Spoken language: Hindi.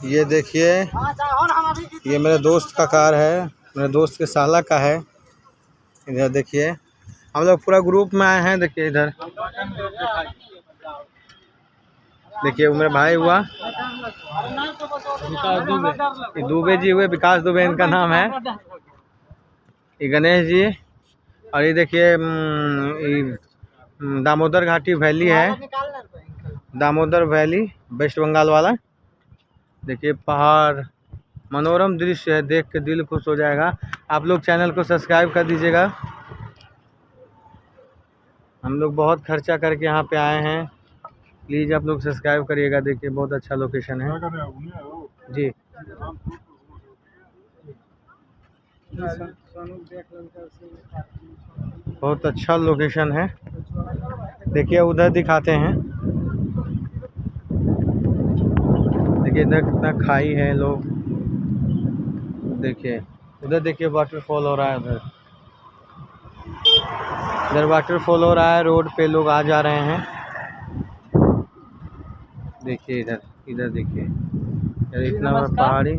ये देखिए, ये मेरे दोस्त का कार है, मेरे दोस्त के साला का है। इधर देखिए, हम लोग पूरा ग्रुप में आए हैं। देखिए इधर देखिए, वो मेरा भाई हुआ दुबे जी हुए, विकास दुबे इनका नाम है। ये गणेश जी, और ये देखिए दामोदर घाटी वैली है, दामोदर वैली वेस्ट बंगाल वाला। देखिए पहाड़, मनोरम दृश्य है, देख के दिल खुश हो जाएगा। आप लोग चैनल को सब्सक्राइब कर दीजिएगा। हम लोग बहुत खर्चा करके यहाँ पे आए हैं, प्लीज़ आप लोग सब्सक्राइब करिएगा। देखिए बहुत अच्छा लोकेशन है जी। बहुत अच्छा लोकेशन है। देखिए उधर दिखाते हैं, देखिए इधर कितना खाई है लोग। देखिए उधर देखिए वाटरफॉल हो रहा है, इधर वाटरफॉल हो रहा है। रोड पे लोग आ जा रहे हैं। देखिए इधर, इधर देखिए, इतना बड़ा पहाड़ी।